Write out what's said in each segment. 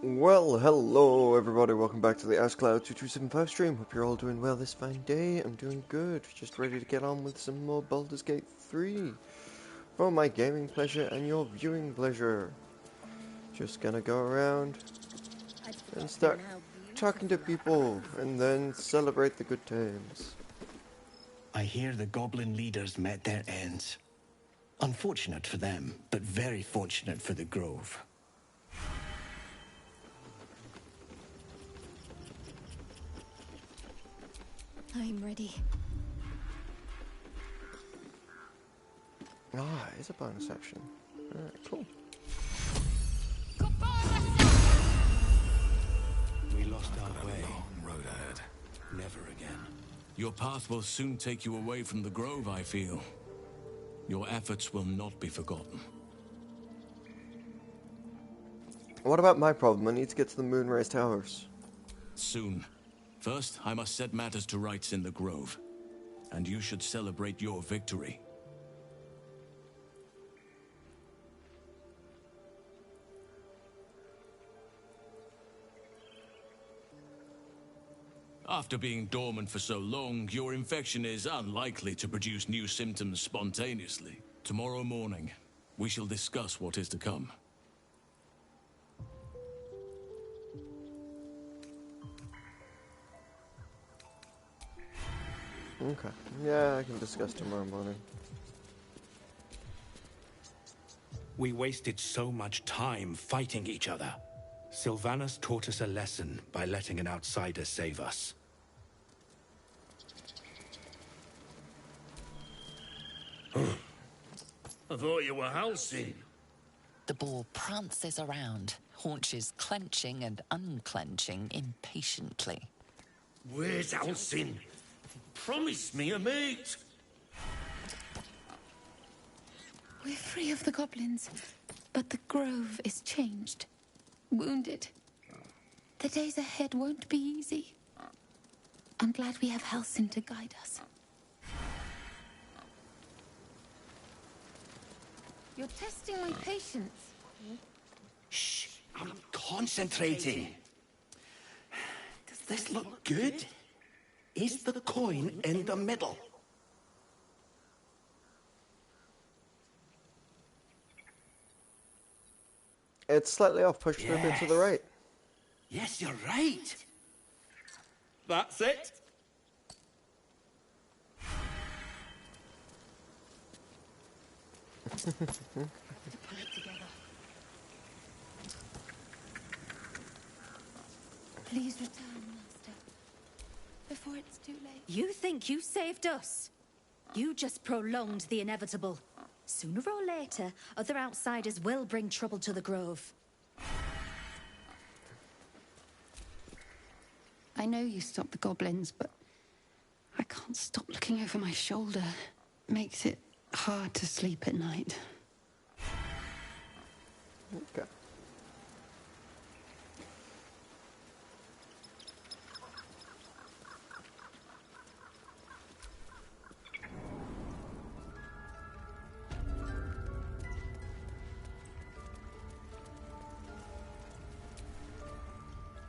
Well, hello everybody, welcome back to the AshCloud2275 stream. Hope you're all doing well this fine day. I'm doing good, just ready to get on with some more Baldur's Gate 3 for my gaming pleasure and your viewing pleasure. Just gonna go around and start talking to people and then celebrate the good times. I hear the goblin leaders met their ends. Unfortunate for them, but very fortunate for the Grove. I'm ready. Ah, it's a bonus action. Alright, cool. We lost our way. Long road ahead. Never again. Your path will soon take you away from the Grove, I feel. Your efforts will not be forgotten. What about my problem? I need to get to the Moonrise Towers. Soon. First, I must set matters to rights in the Grove. And you should celebrate your victory. After being dormant for so long, your infection is unlikely to produce new symptoms spontaneously. Tomorrow morning, we shall discuss what is to come. Okay. Yeah, I can discuss tomorrow morning. We wasted so much time fighting each other. Sylvanas taught us a lesson by letting an outsider save us. I thought you were Halcyon. The boar prances around, haunches clenching and unclenching impatiently. Where's Halcyon? Promise me a mate. We're free of the goblins, but the grove is changed. Wounded. The days ahead won't be easy. I'm glad we have Halcyon to guide us. You're testing my patience. Shh! I'm concentrating. Does this look good? Is the coin in the middle? It's slightly off, pushed a bit to the right. Yes, you're right. That's it. To put it together. Please return, Master, before it's too late. You think you saved us? You just prolonged the inevitable. Sooner or later, other outsiders will bring trouble to the Grove. I know you stopped the goblins, but I can't stop looking over my shoulder. Makes it hard to sleep at night. Okay.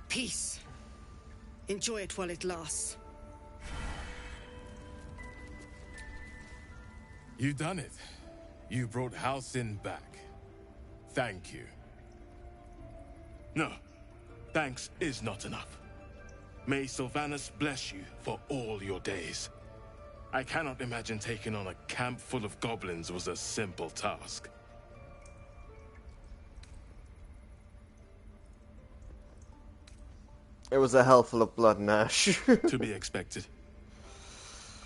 Peace. Enjoy it while it lasts. You done it. You brought Halcyon back. Thank you. No, thanks is not enough. May Sylvanas bless you for all your days. I cannot imagine taking on a camp full of goblins was a simple task. It was a hell full of blood and ash. To be expected.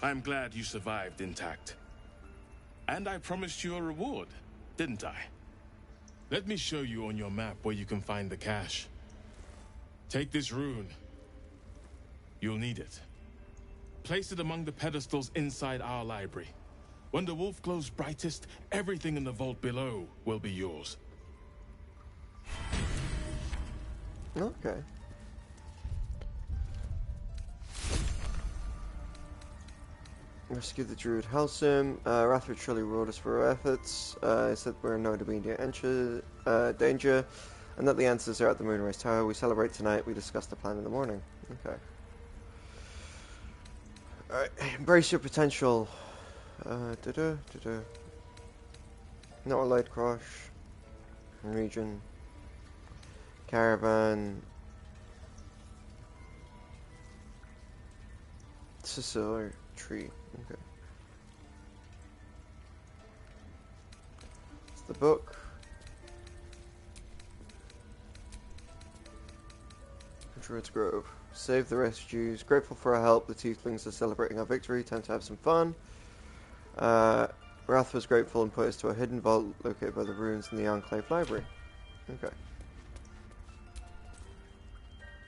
I'm glad you survived intact. And I promised you a reward, didn't I? Let me show you on your map where you can find the cache. Take this rune. You'll need it. Place it among the pedestals inside our library. When the wolf glows brightest, everything in the vault below will be yours. Okay. Rescue the druid Halcyon. Rathrid truly reward us for our efforts. He said we're in no immediate danger. And that the answers are at the Moonrise Tower. We celebrate tonight. We discuss the plan in the morning. Okay. Alright, embrace your potential. Not a light crush. Region. Caravan. Sorcerer tree. Okay. It's the book. Druid's Grove. Save the refugees. Grateful for our help. The Tieflings are celebrating our victory. Time to have some fun. Wrath was grateful and put us to a hidden vault located by the ruins in the Enclave Library. Okay.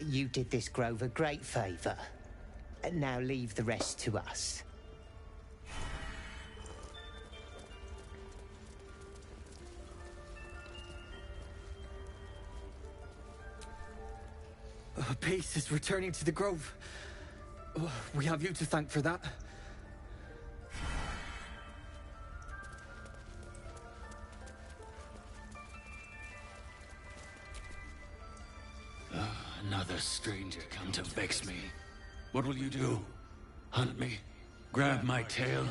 You did this grove a great favour. And now leave the rest to us. Peace is returning to the grove. We have you to thank for that. Another stranger come to vex me. What will you do? Hunt me? Grab my tail?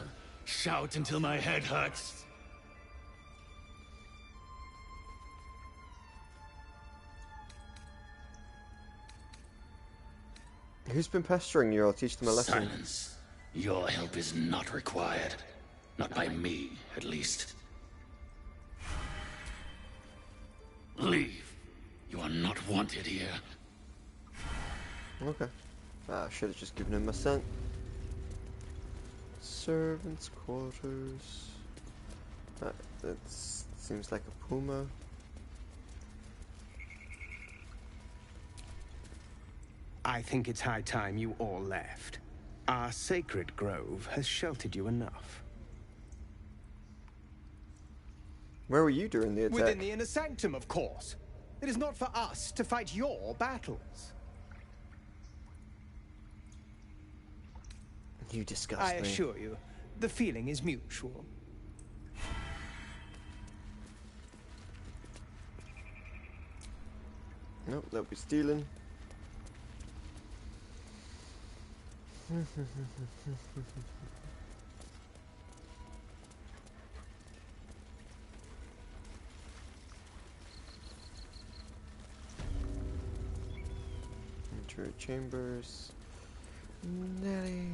Shout until my head hurts? Who's been pestering you? I'll teach them a lesson. Silence. Your help is not required. Not by me, at least. Leave. You are not wanted here. Okay. I should have just given him a cent. Servants' quarters. That seems like a puma. I think it's high time you all left. Our sacred grove has sheltered you enough. Where were you during the attack? Within the inner sanctum, of course. It is not for us to fight your battles. You disgust I me. assure you, the feeling is mutual. Nope, they'll be stealing. Enter chambers. Nelly.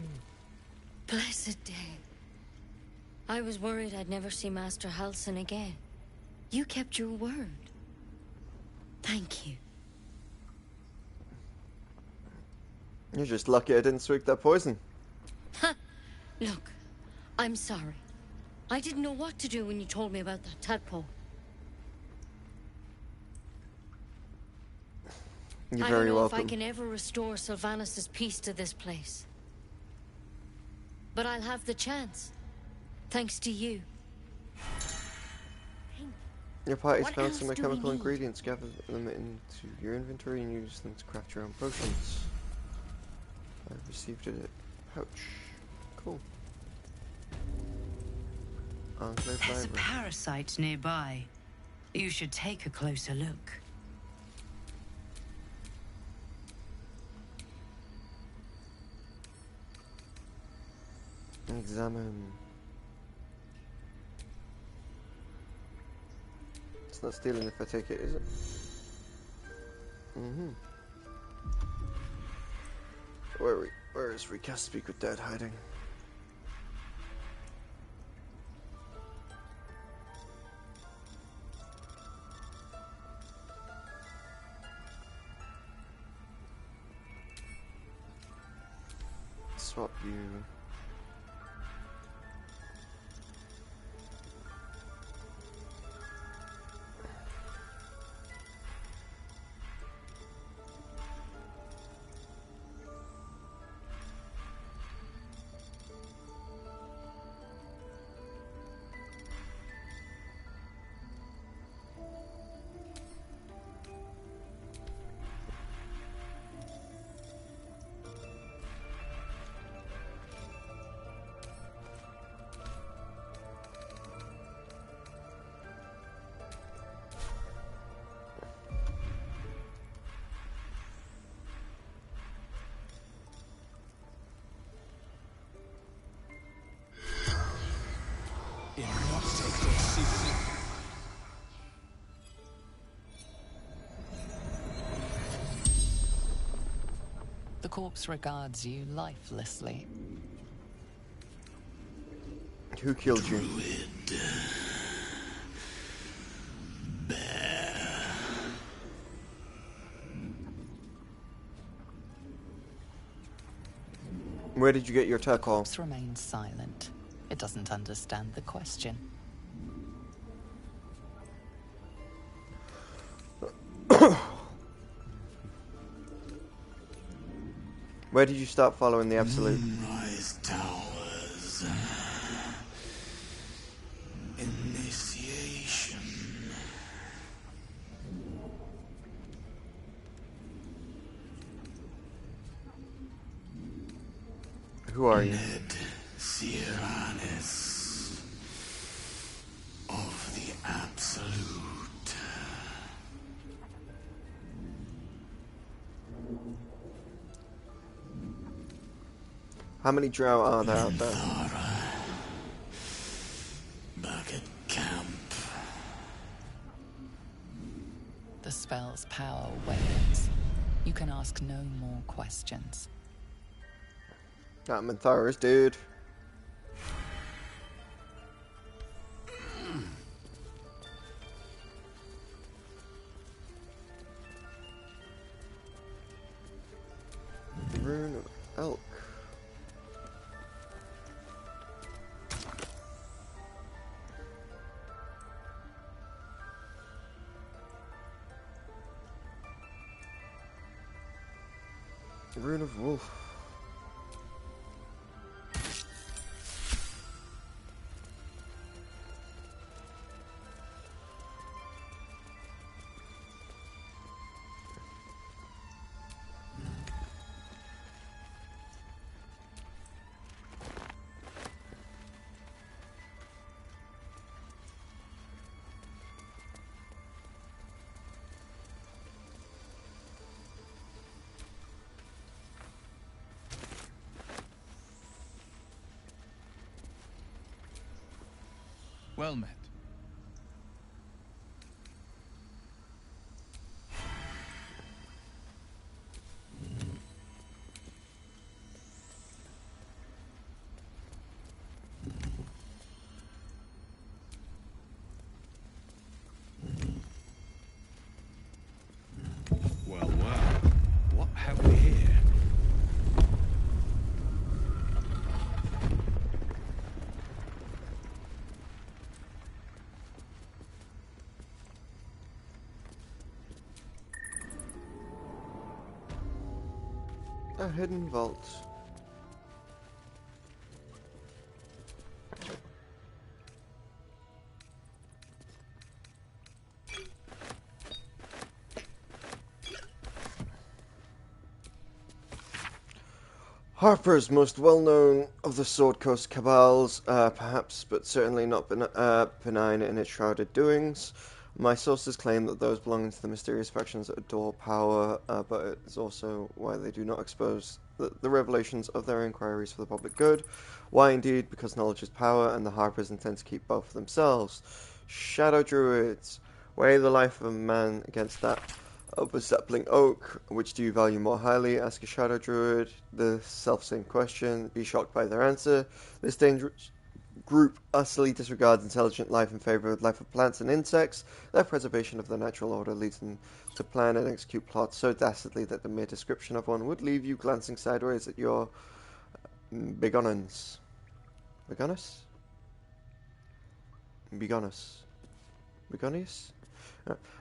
Blessed day. I was worried I'd never see Master Halsin again. You kept your word. Thank you. You're just lucky I didn't swig that poison. Ha! Look, I'm sorry. I didn't know what to do when you told me about that tadpole. You're I very don't know welcome. if I can ever restore Sylvanus' peace to this place. But I'll have the chance. Thanks to you. Your party's What found else some do we chemical need? ingredients. Gather them into your inventory and use them to craft your own potions. I've received a pouch. Cool. Enclave There's a Library. parasite nearby. You should take a closer look. Examine. It's not stealing if I take it, is it? Mm-hmm. Where is Recast Speak with Dead hiding? Swap you. The corpse regards you lifelessly. Who killed you? Where did you get your The tackle? corpse remains silent. It doesn't understand the question. Where did you start following the Absolute? Moonrise Towers. Initiation. Who are you? Ned Siranis of the Absolute. How many drow are there out there? Back at camp. The spell's power wanes. You can ask no more questions. That Mentharis, dude. Rune of Elk. Rune of Wolf. Well met. Well, what have we here? A hidden vault. Harper's most well-known of the Sword Coast cabals, perhaps, but certainly not benign in its shrouded doings. My sources claim that those belonging to the mysterious factions adore power, but it's also why they do not expose the revelations of their inquiries for the public good. Why, indeed, because knowledge is power, and the Harpers intend to keep both for themselves. Shadow Druids, weigh the life of a man against that of a sapling oak. Which do you value more highly? Ask a Shadow Druid the self-same question. Be shocked by their answer. This dangerous group utterly disregards intelligent life in favor of the life of plants and insects. Their preservation of the natural order leads them to plan and execute plots so dastardly that the mere description of one would leave you glancing sideways at your begonance. Begonus? Begonus. Begonius?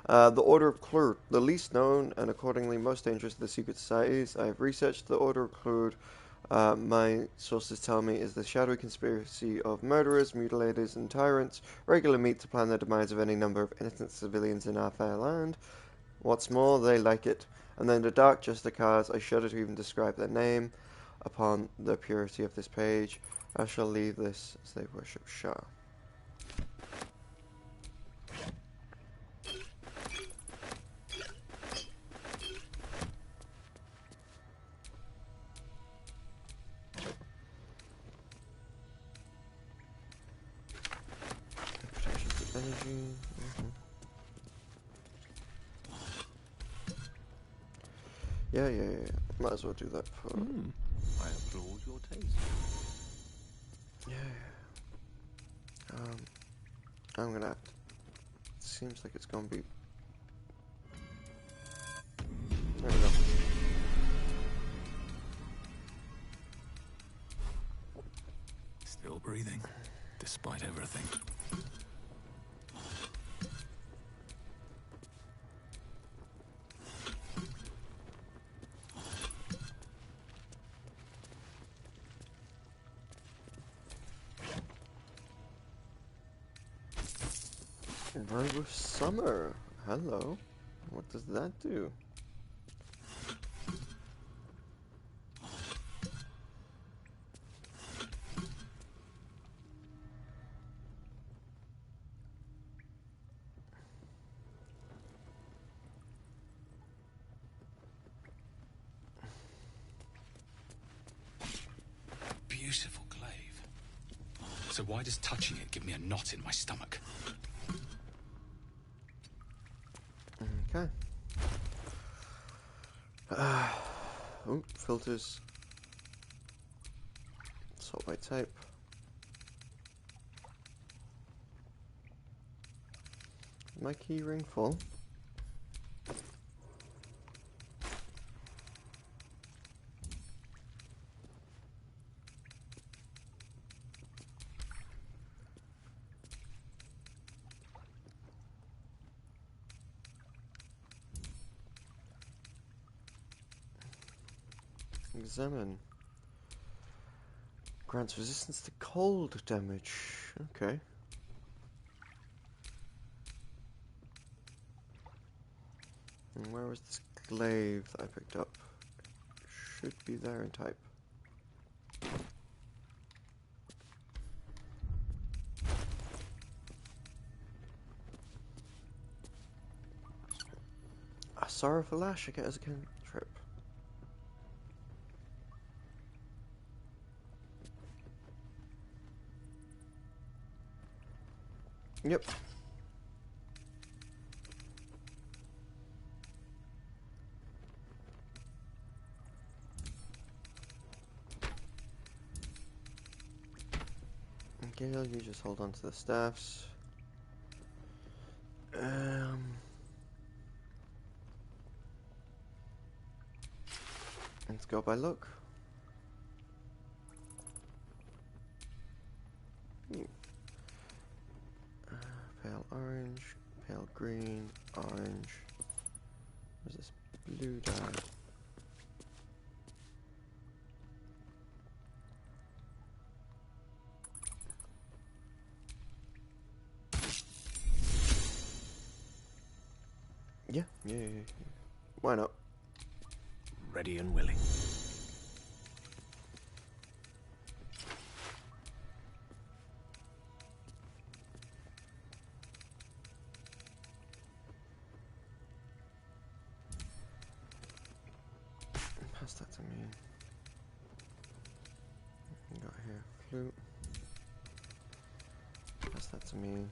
The Order of Klur, the least known and accordingly most dangerous of the secret societies. I have researched the Order of Klur. My sources tell me is the shadowy conspiracy of murderers, mutilators, and tyrants, regular meet to plan the demise of any number of innocent civilians in our fair land. What's more, they like it. And then the dark justicars, I shudder to even describe their name upon the purity of this page. I shall leave this as they worship Shah. Energy. Yeah. Might as well do that for... I applaud your taste. Yeah. I'm gonna have to... Seems like it's gonna be... There we go. Still breathing, despite everything. Robe of Summer. Hello. What does that do? Beautiful glaive. So why does touching it give me a knot in my stomach? Okay. Filters. Sort by type. My key ring full. Examine. Grants resistance to cold damage. Okay. And where was this glaive that I picked up? Should be there in type. A sorrowful lash I get as a cantrip. Yep. Gale, you just hold on to the staffs. Let's go by luck. Pale orange, pale green, orange. Where's this blue dye? Yeah. Why not? Ready and willing. Pass that to me. Got here flute. Pass that to me.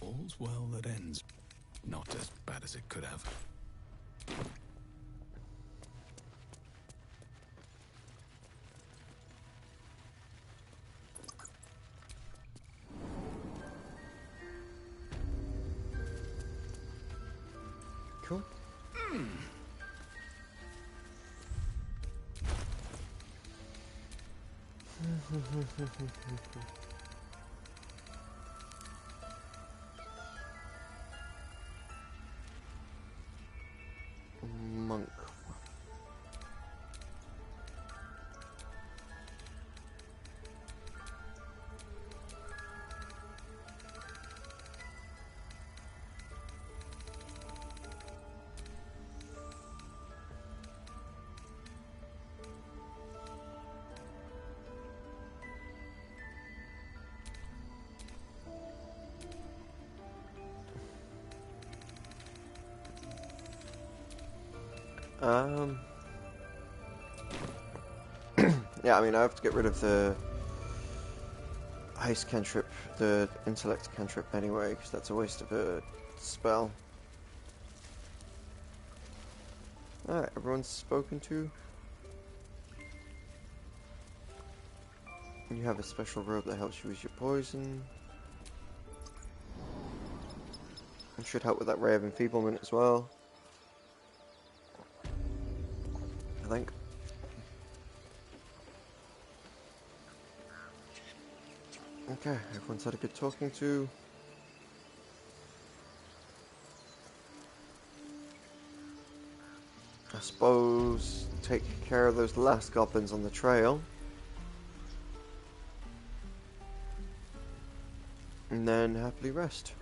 All's well that ends. Not as bad as it could have. Cool. Monk. Yeah, I mean, I have to get rid of the haste cantrip, the intellect cantrip anyway, because that's a waste of a spell. Alright, everyone's spoken to. You have a special robe that helps you use your poison. It should help with that ray of enfeeblement as well, I think. Okay, everyone's had a good talking to. I suppose take care of those last goblins on the trail. And then happily rest.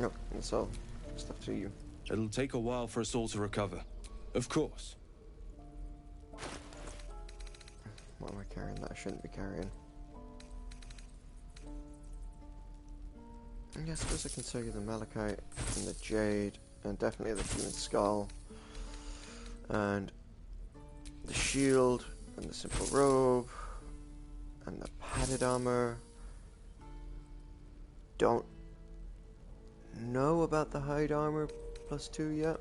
Oh, that's all. It's up to you. It'll take a while for us all to recover. Of course. What am I carrying that I shouldn't be carrying? Yeah, I suppose I can sell you the malachite and the jade, and definitely the human skull, and the shield, and the simple robe, and the padded armor. Don't know about the hide armor +2 yet.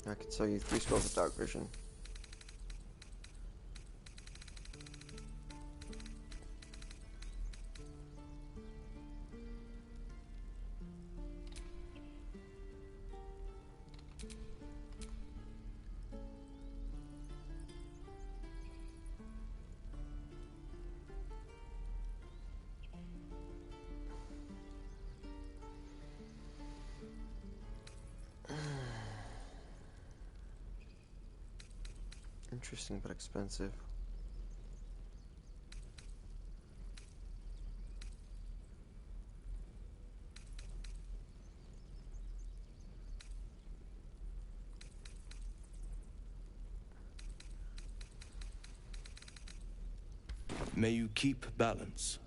I could sell you 3 scrolls of dark vision. Interesting but expensive. May you keep balance.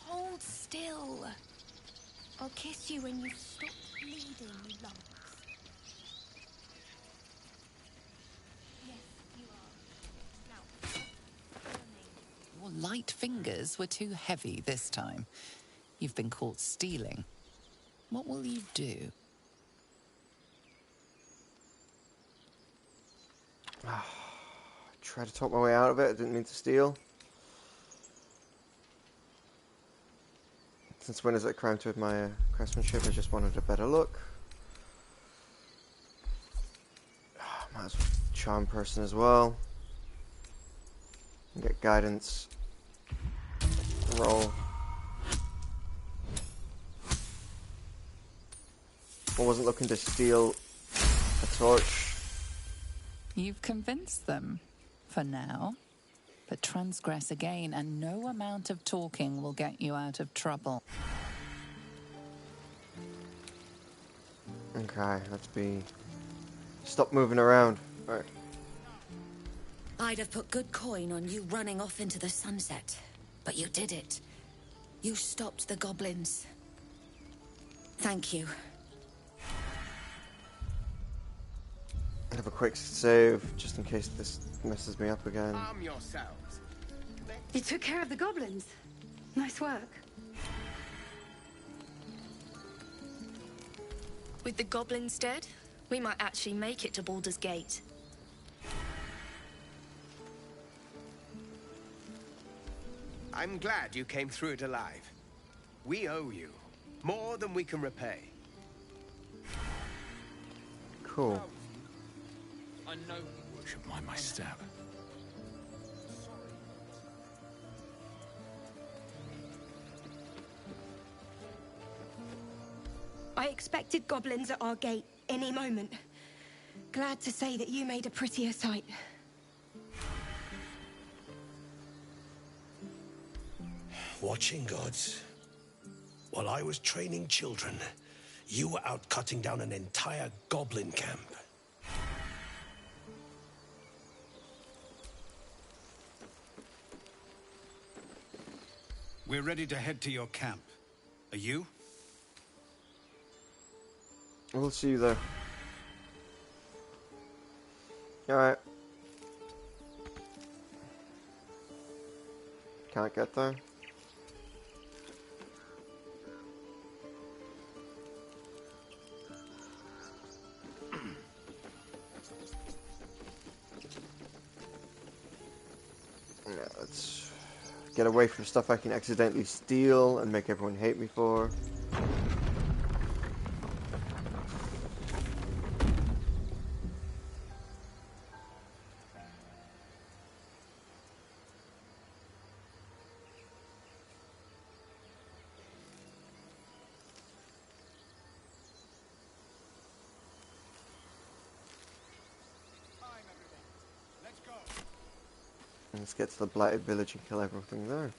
Hold still. I'll kiss you when you stop bleeding, you lumps. Yes, you are. Now, Your light fingers were too heavy this time. You've been caught stealing. What will you do? Try to talk my way out of it. I didn't mean to steal. Since when is it a crime to admire craftsmanship? I just wanted a better look. Might as well charm person as well. And get guidance. Roll. I wasn't looking to steal a torch. You've convinced them, for now. But transgress again, and no amount of talking will get you out of trouble. Okay, let's be... Stop moving around. Alright. I'd have put good coin on you running off into the sunset. But you did it. You stopped the goblins. Thank you. I have a quick save, just in case this messes me up again. Arm yourselves. You took care of the goblins. Nice work. With the goblins dead, we might actually make it to Baldur's Gate. I'm glad you came through it alive. We owe you more than we can repay. Cool. I know you should mind my step. I expected goblins at our gate any moment. Glad to say that you made a prettier sight. Watching gods. While I was training children, you were out cutting down an entire goblin camp. We're ready to head to your camp. Are you? We'll see you there. Alright. Can't get there. Yeah, let's get away from stuff I can accidentally steal and make everyone hate me for. Let's get to the Blighted Village and kill everything there.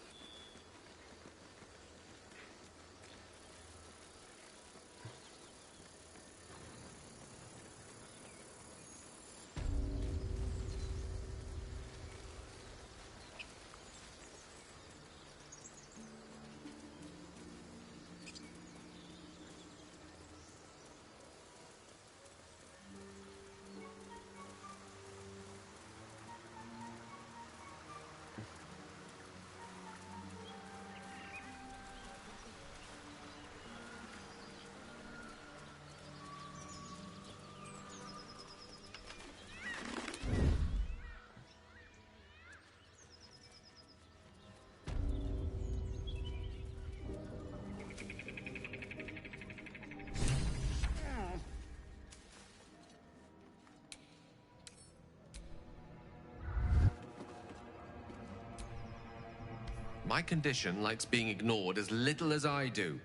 My condition likes being ignored as little as I do.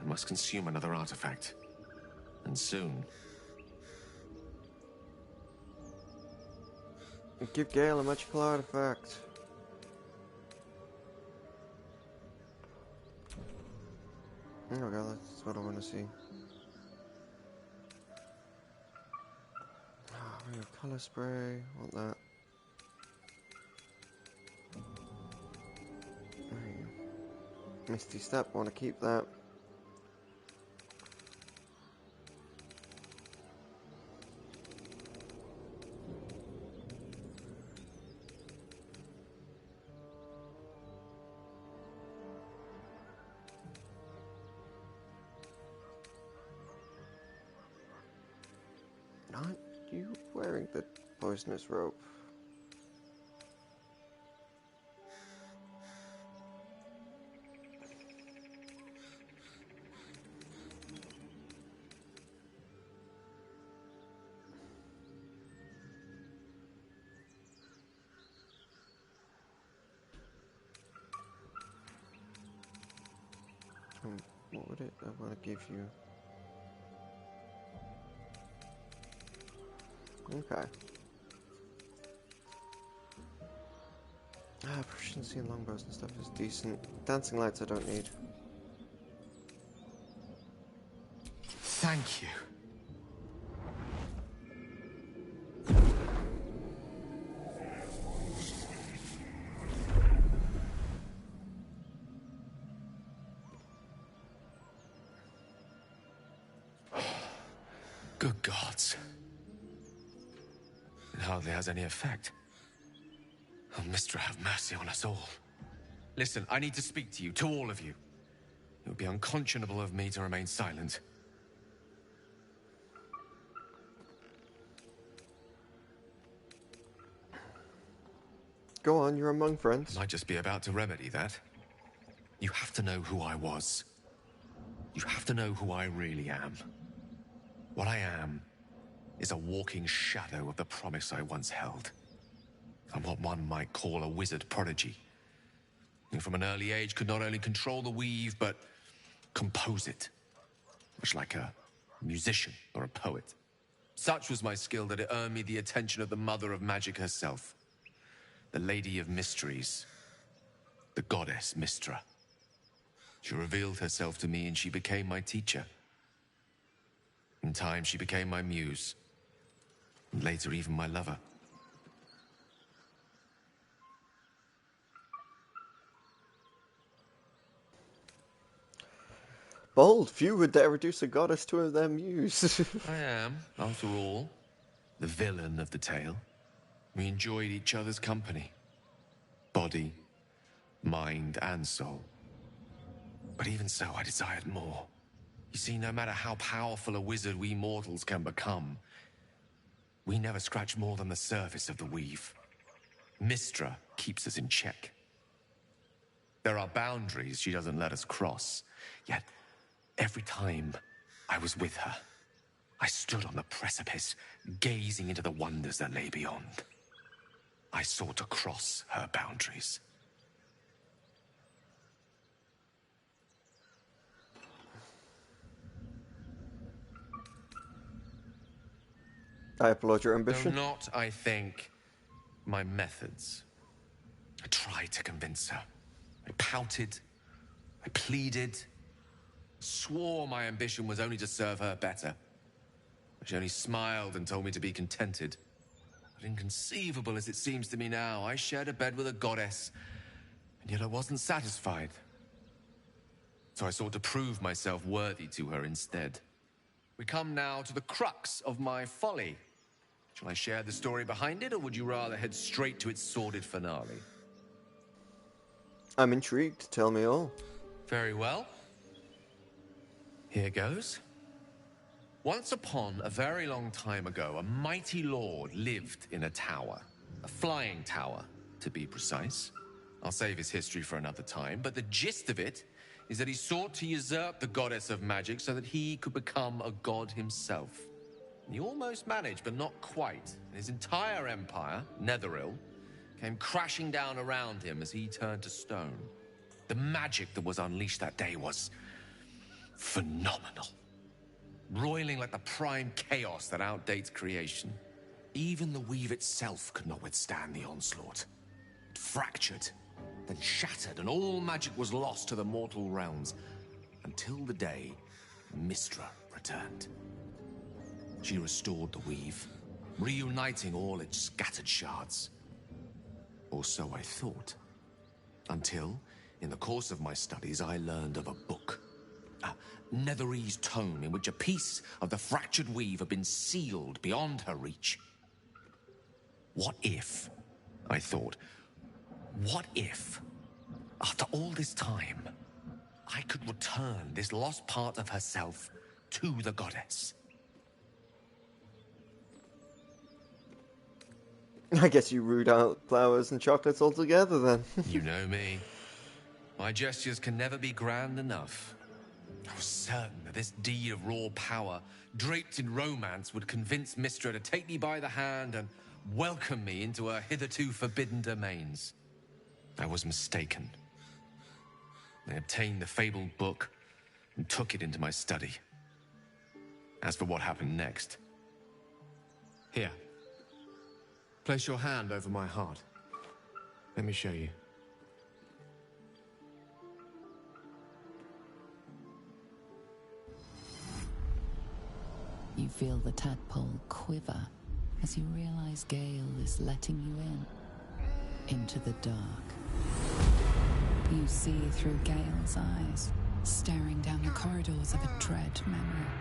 I must consume another artifact. And soon. Give Gale a magical artifact. Oh god, that's what I want to see. We have color spray, want that. Misty Step, want to keep that. Aren't you wearing the poisonous rope? What would it I want to give you? Okay. Proficiency in longbows and stuff is decent. Dancing lights I don't need. Thank you. Good gods. It hardly has any effect. Oh, Mistra, have mercy on us all. Listen, I need to speak to you, to all of you. It would be unconscionable of me to remain silent. go on, you're among friends. I might just be about to remedy that. You have to know who I was. You have to know who I really am. What I am is a walking shadow of the promise I once held. I'm what one might call a wizard prodigy, who from an early age could not only control the weave, but compose it, much like a musician or a poet. Such was my skill that it earned me the attention of the mother of magic herself, the Lady of Mysteries, the goddess Mystra. She revealed herself to me and she became my teacher. In time, she became my muse, and later even my lover. Bold, few would dare reduce a goddess to their muse. I am, after all, the villain of the tale. We enjoyed each other's company. Body, mind, and soul. But even so, I desired more. You see, no matter how powerful a wizard we mortals can become, we never scratch more than the surface of the weave. Mystra keeps us in check. There are boundaries she doesn't let us cross, yet every time I was with her, I stood on the precipice, gazing into the wonders that lay beyond. I sought to cross her boundaries. I applaud your ambition. Though not, I think, my methods. I tried to convince her. I pouted. I pleaded. Swore my ambition was only to serve her better. She only smiled and told me to be contented. But inconceivable as it seems to me now, I shared a bed with a goddess, and yet I wasn't satisfied. So I sought to prove myself worthy to her instead. We come now to the crux of my folly. Shall I share the story behind it, or would you rather head straight to its sordid finale? I'm intrigued. Tell me all. Very well. Here goes. Once upon a very long time ago, a mighty lord lived in a tower. A flying tower, to be precise. I'll save his history for another time, but the gist of it is that he sought to usurp the goddess of magic so that he could become a god himself. He almost managed, but not quite. His entire empire, Netheril, came crashing down around him as he turned to stone. The magic that was unleashed that day was phenomenal. Roiling like the prime chaos that outdates creation. Even the weave itself could not withstand the onslaught. It fractured, then shattered, and all magic was lost to the mortal realms, until the day Mystra returned. She restored the weave, reuniting all its scattered shards. Or so I thought. Until, in the course of my studies, I learned of a book. A Netherese tome in which a piece of the fractured weave had been sealed beyond her reach. What if, I thought, what if, after all this time, I could return this lost part of herself to the goddess? I guess you root out flowers and chocolates altogether then. You know me. My gestures can never be grand enough. I was certain that this deed of raw power, draped in romance, would convince Mystra to take me by the hand and welcome me into her hitherto forbidden domains. I was mistaken. I obtained the fabled book and took it into my study. As for what happened next... Here. Place your hand over my heart. Let me show you. You feel the tadpole quiver as you realize Gale is letting you into the dark. You see through Gale's eyes, staring down the corridors of a dread memory.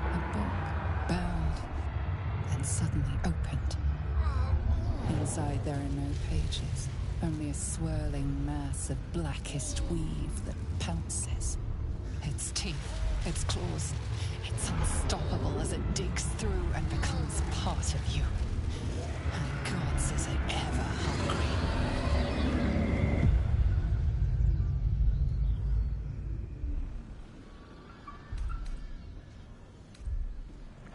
A book bound, then suddenly opened. Inside there are no pages, only a swirling mass of blackest weave that pounces. Its teeth, its claws, it's unstoppable as it digs through and becomes part of you. And gods, is it ever hungry.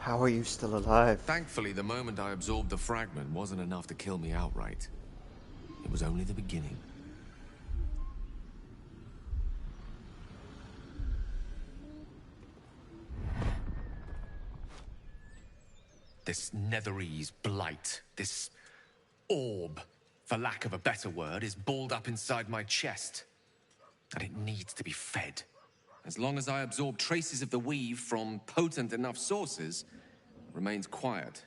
How are you still alive? Thankfully, the moment I absorbed the fragment wasn't enough to kill me outright. It was only the beginning. This Netherese blight, this orb, for lack of a better word, is balled up inside my chest. And it needs to be fed. As long as I absorb traces of the weave from potent enough sources, it remains quiet.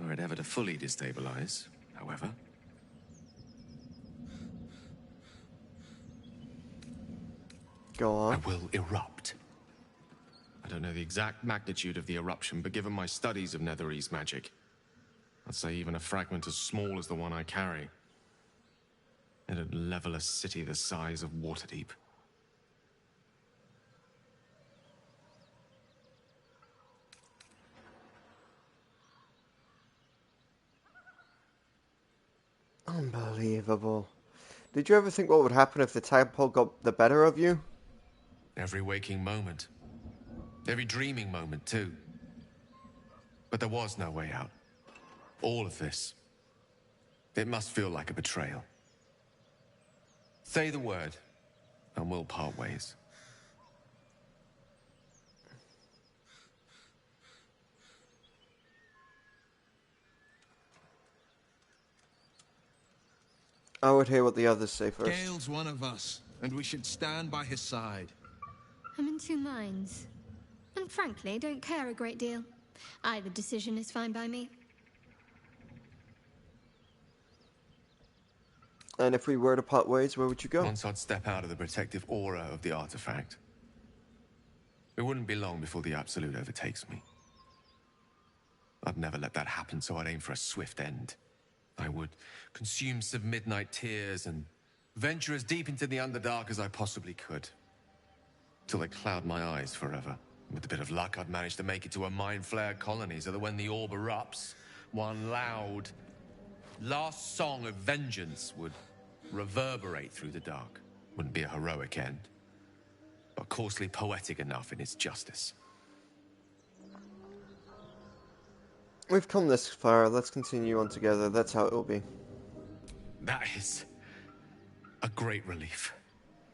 Were it ever to fully destabilize, however. Go on. I will erupt. I don't know the exact magnitude of the eruption, but given my studies of Netherese magic, I'd say even a fragment as small as the one I carry, it'd level a city the size of Waterdeep. Unbelievable. Did you ever think what would happen if the tadpole got the better of you? Every waking moment. Every dreaming moment, too. But there was no way out. All of this. It must feel like a betrayal. Say the word, and we'll part ways. I would hear what the others say first. Gale's one of us, and we should stand by his side. I'm in two minds. And frankly, don't care a great deal. Either decision is fine by me. And if we were to part ways, where would you go? Once I'd step out of the protective aura of the artifact, it wouldn't be long before the Absolute overtakes me. I'd never let that happen, so I'd aim for a swift end. I would consume some midnight tears and venture as deep into the Underdark as I possibly could. Till they cloud my eyes forever. With a bit of luck, I'd manage to make it to a mind flare colony so that when the orb erupts, one loud, last song of vengeance would reverberate through the dark. Wouldn't be a heroic end, but coarsely poetic enough in its justice. We've come this far, let's continue on together, that's how it will be. That is a great relief.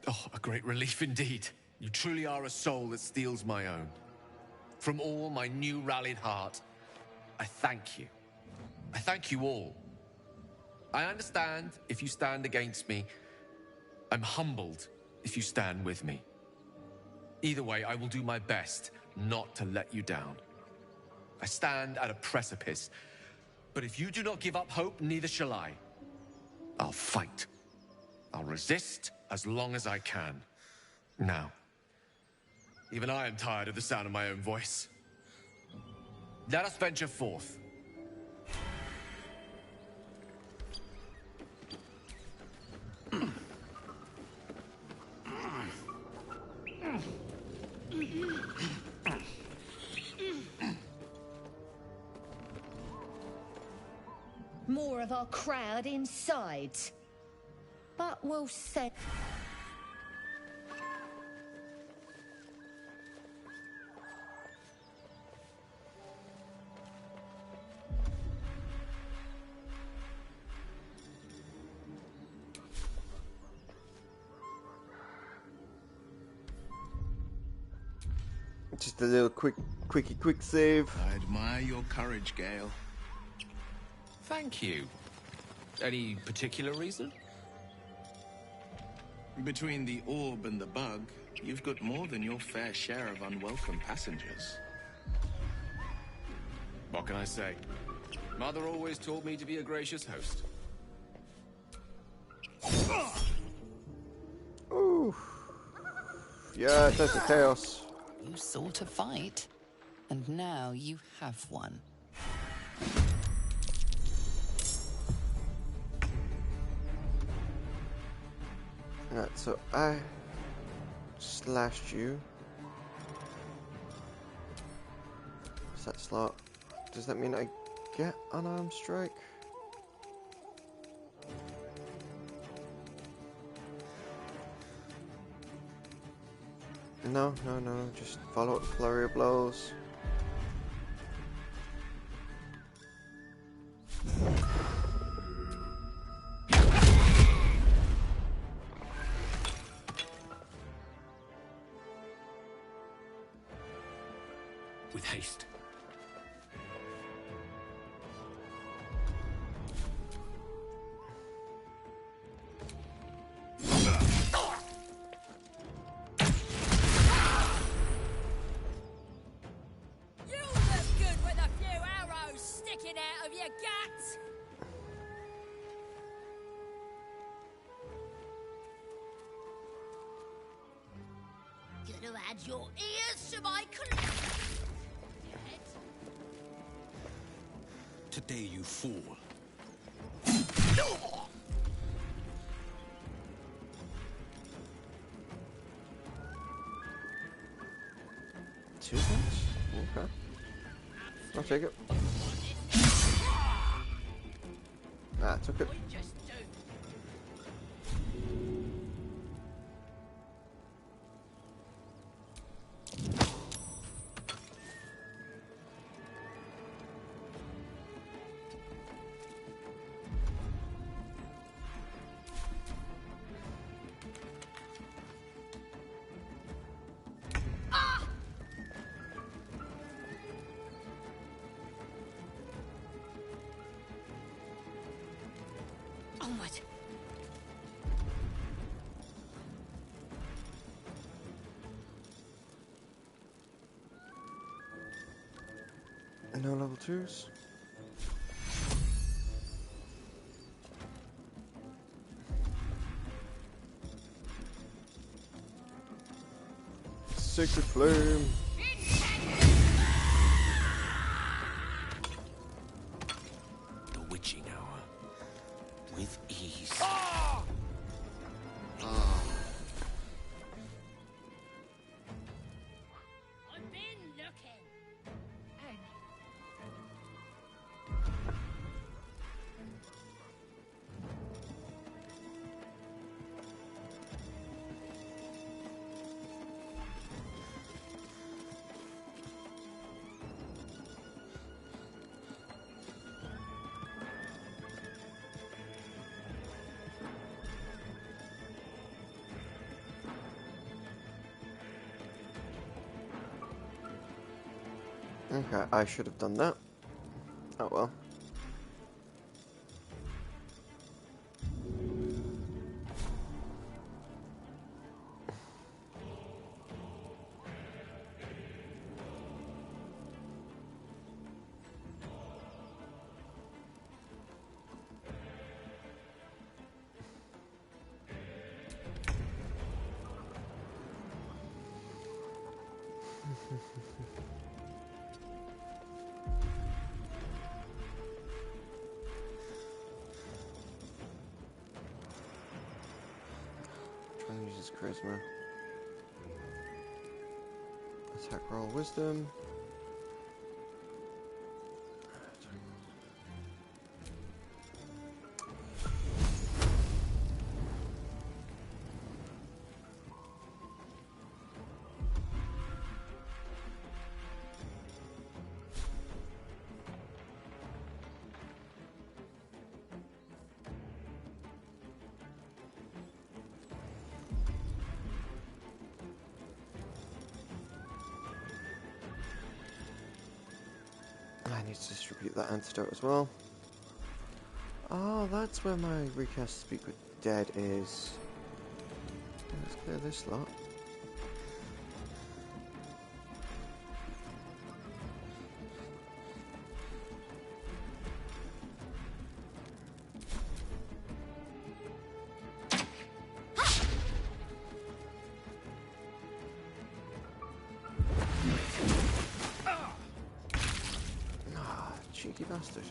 Oh, a great relief indeed. You truly are a soul that steals my own. From all my new rallied heart, I thank you. I thank you all. I understand if you stand against me. I'm humbled if you stand with me. Either way, I will do my best not to let you down. I stand at a precipice, but if you do not give up hope, neither shall I. I'll fight. I'll resist as long as I can. Now, even I am tired of the sound of my own voice. Let us venture forth. More of our crowd inside. But we'll say... Just a little quick save. I admire your courage, Gale. Thank you. Any particular reason? Between the orb and the bug, you've got more than your fair share of unwelcome passengers. What can I say? Mother always taught me to be a gracious host. Ooh. Yeah, that's the chaos. You sought a fight, and now you have one. Right, so I slashed you. What's that slot? Does that mean I get unarmed strike? No, just follow up the flurry of blows. with haste. You look good with a few arrows sticking out of your guts. Gonna add your ears to my collection. Today you fool. Two points? Okay. I'll take it. Ah, took it. Onward. No level 2s. Sacred Flame. The witching hour. With ease. I've been looking. Okay, I should have done that. Oh well. Trying to use his charisma. Attack roll wisdom. I need to distribute that antidote as well. Oh, that's where my recast Speak with Dead is. Let's clear this lot. Cheeky bastard.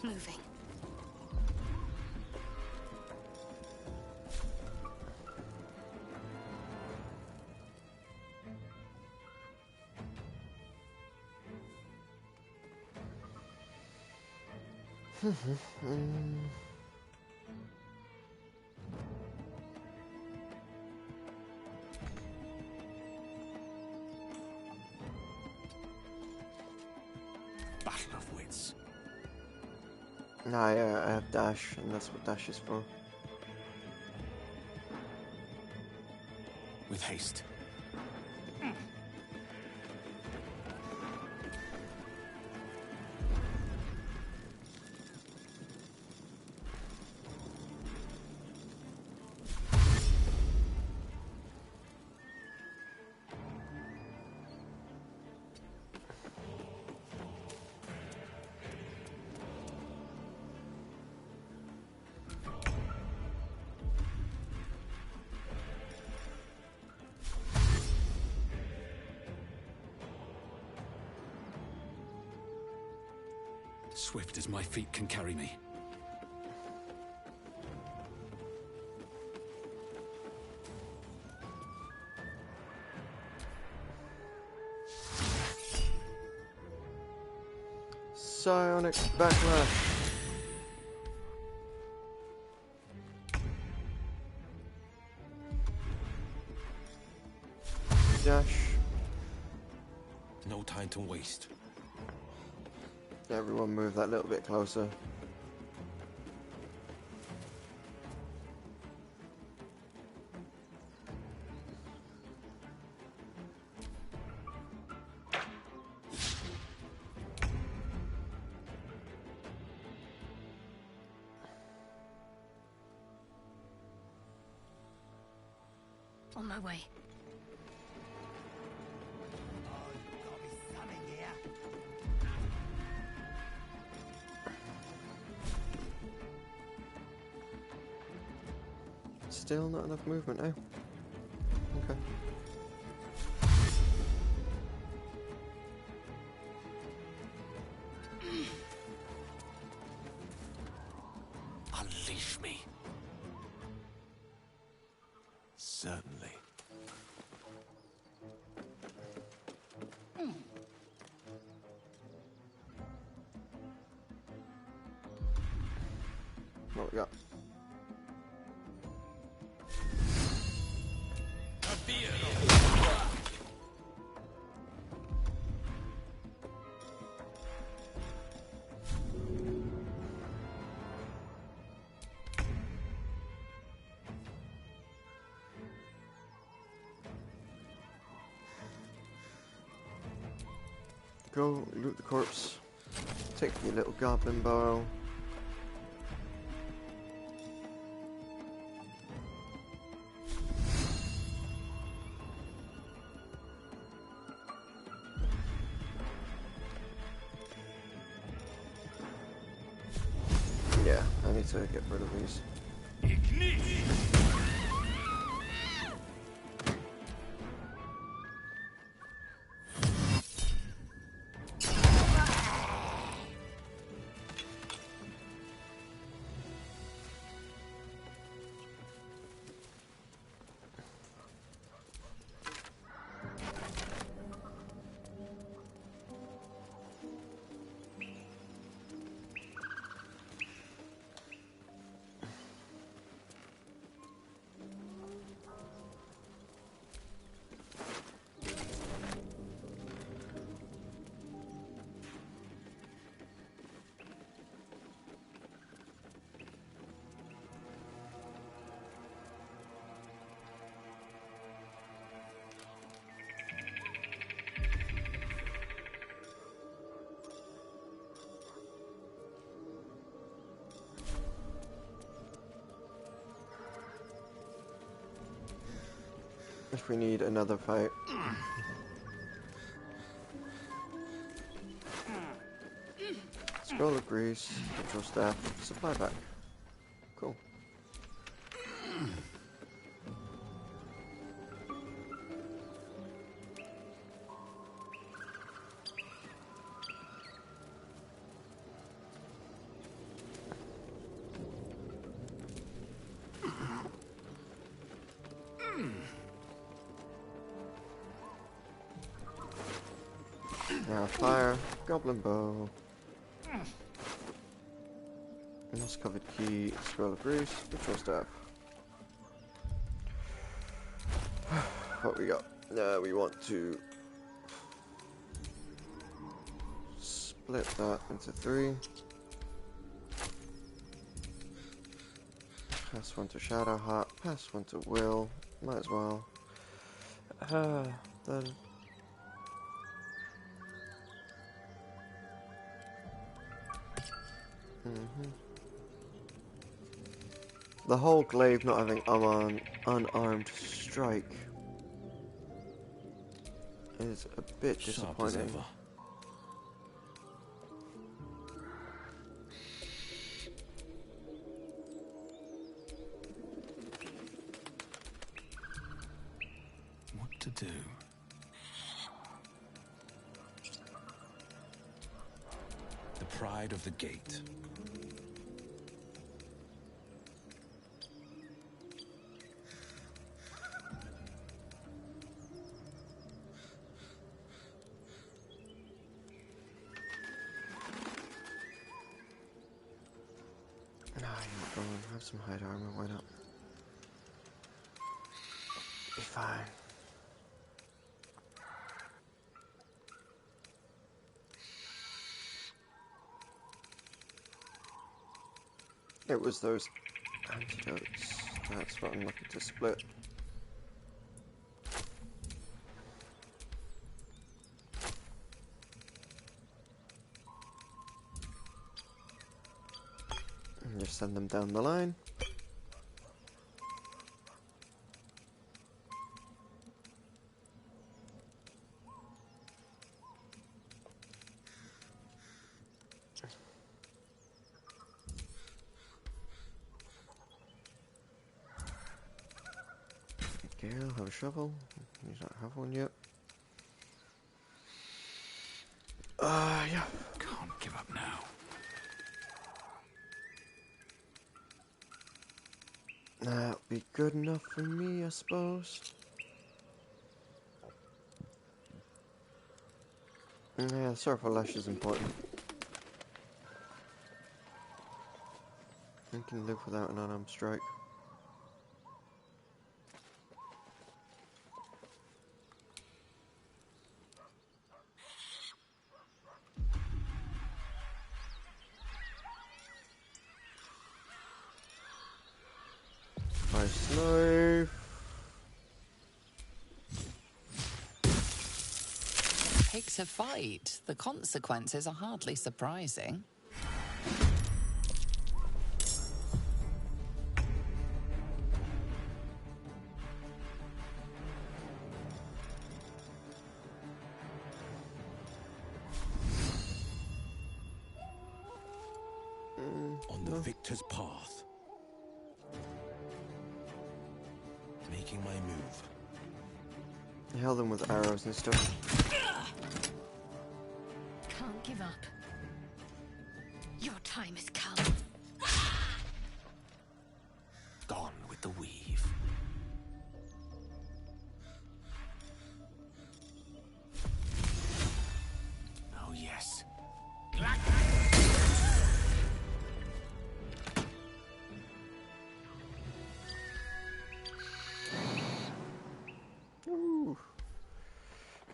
Moving. Mm-hmm. Nah, yeah, I have dash, and that's what dash is for. With haste. Swift as my feet can carry me. Psionic backlash. Dash. No time to waste. Everyone move that little bit closer. On my way. Still not enough movement, eh? Okay. Unleash me. Certainly. What we got? Go loot the corpse. Take your little goblin bow. Yeah, I need to get rid of these. If we need another fight. Scroll of grease, control staff, supply back. Cool. Now fire, goblin bow. Moss covered key, scroll of grease, control staff. What we got? We want to split that into 3. Pass one to Shadowheart. Pass one to Will. Might as well. Then. The whole glaive not having unarmed strike is a bit disappointing. What to do? The pride of the gate. Have some hide armor, why not? Be fine. It was those antidotes. That's what I'm looking to split. And just send them down the line. Gale, have a shovel. You don't have one yet. Yeah. Can't give up now. That'll be good enough for me, I suppose. Yeah, Sorrowful Lash is important. I can live without an unarmed strike. Slave. Takes a fight. The consequences are hardly surprising. On the victor's path. Making my move. Hail them with arrows and stuff. Can't give up. Your time has come. Gone with the weave. Oh yes. Ooh.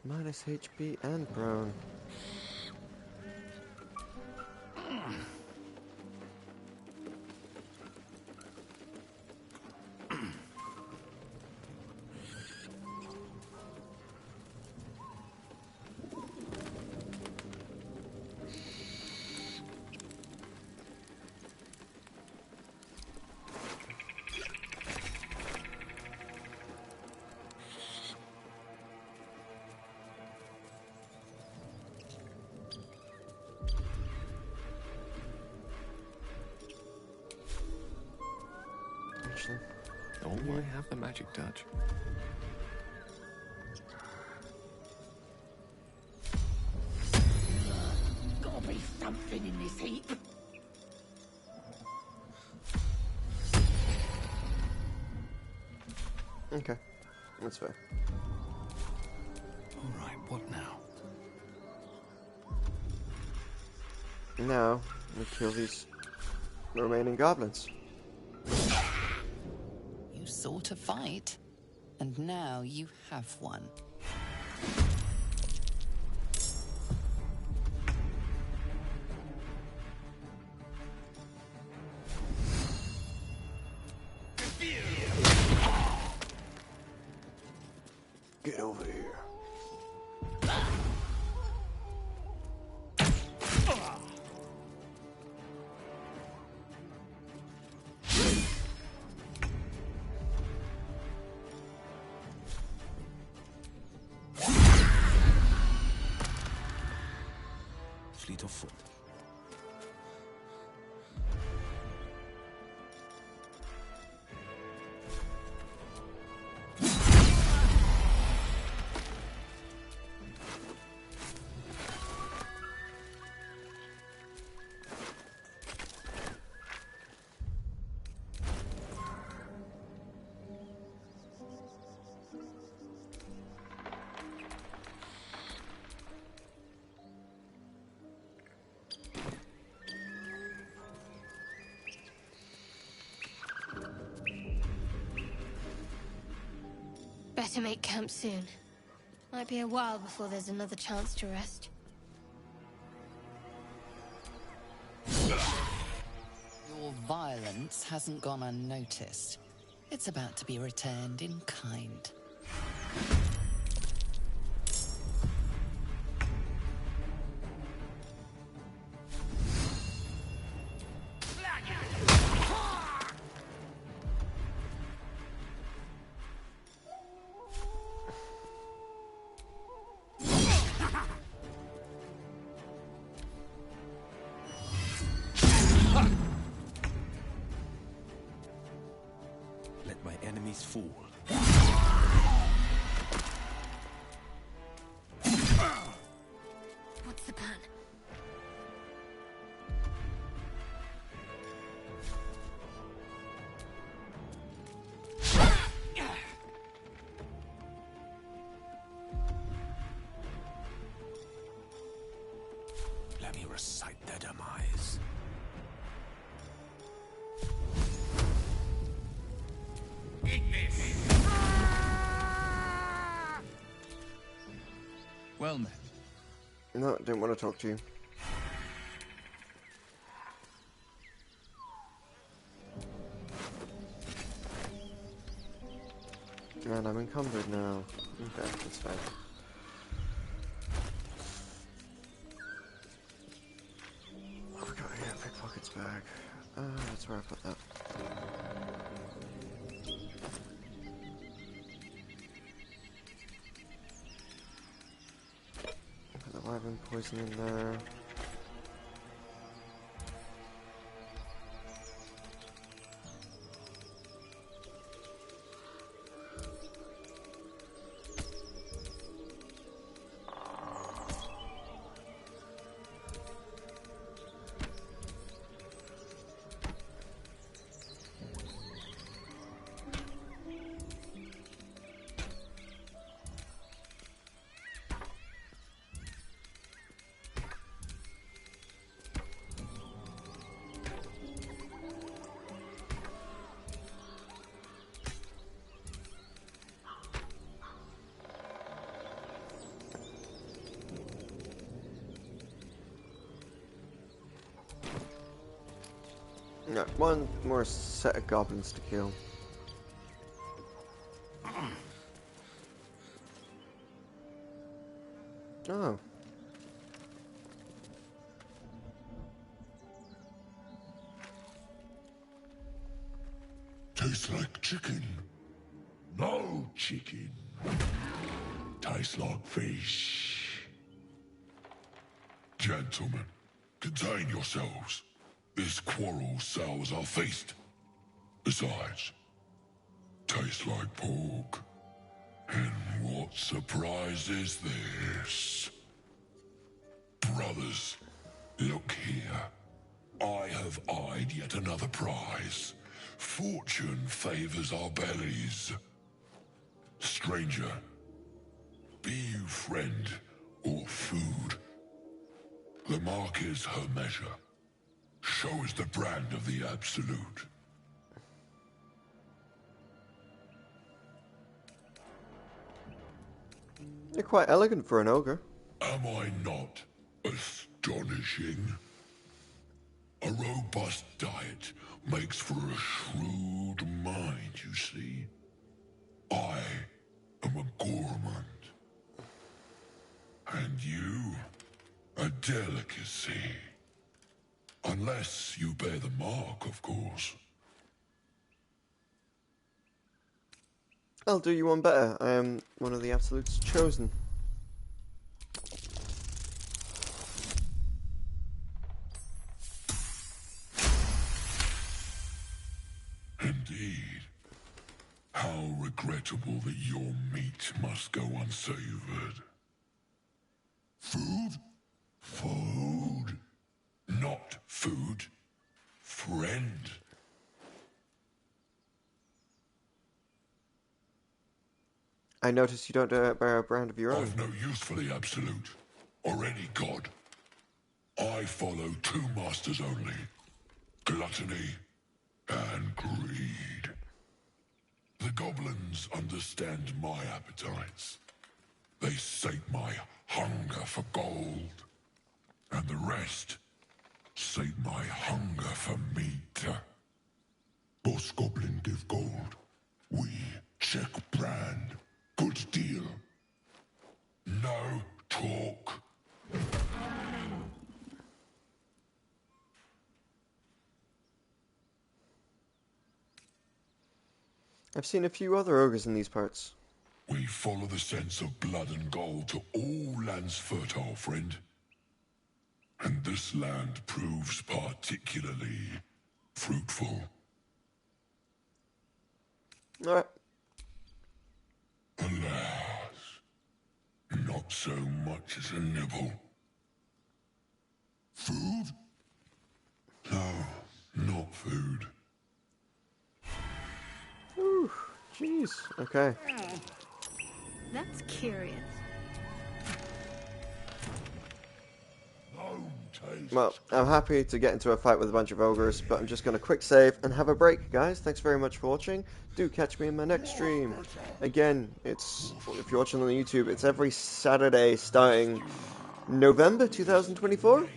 Minus HP and prone. Oh, I have the magic touch. Gotta be something in this heap. Okay, that's fair. Alright, what now? Now, we kill these remaining goblins. You sought a fight, and now you have one. Get over here. Fleet of foot. Better make camp soon. Might be a while before there's another chance to rest. Your violence hasn't gone unnoticed. It's about to be returned in kind. Let my enemies fall. What's the plan? Let me recite their demise. Well met. No, didn't want to talk to you. And I'm encumbered now. Okay, that's fine. Oh, we got here, pickpocket's bag. That's where I put that. Put the wyvern poison in there. Yeah, one more set of goblins to kill. Oh. Tastes like chicken. No chicken. Tastes like fish. Gentlemen, contain yourselves. This quarrel sours our feast. Besides, tastes like pork. And what surprise is this? Brothers, look here. I have eyed yet another prize. Fortune favors our bellies. Stranger, be you friend or food. The mark is her measure. Show is the brand of the absolute. You're quite elegant for an ogre. Am I not astonishing? A robust diet makes for a shrewd mind, you see. I am a gourmand. delicacy. Unless you bear the mark, of course. I'll do you one better. I am one of the absolutes chosen. Indeed. How regrettable that your meat must go unsavored. Food? Food. Not food. Friend. I notice you don't bear a brand of your own. I've no use for the Absolute, or any god. I follow two masters only. Gluttony and greed. The goblins understand my appetites. They sate my hunger for gold. And the rest sate my hunger for meat. Boss goblin give gold. We check brand. Good deal. No talk. I've seen a few other ogres in these parts. We follow the sense of blood and gold to all lands fertile, friend. And this land proves particularly fruitful. Alright. Alas, not so much as a nibble. Food? No, not food. Ooh, jeez. Okay. That's curious. Well, I'm happy to get into a fight with a bunch of ogres, but I'm just going to quick save and have a break, guys. Thanks very much for watching. Do catch me in my next stream. Again, if you're watching on YouTube, it's every Saturday starting November 2024.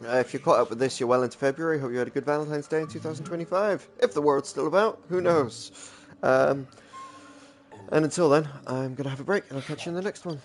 If you're caught up with this, you're well into February. Hope you had a good Valentine's Day in 2025. If the world's still about, who knows? And until then, I'm going to have a break, and I'll catch you in the next one.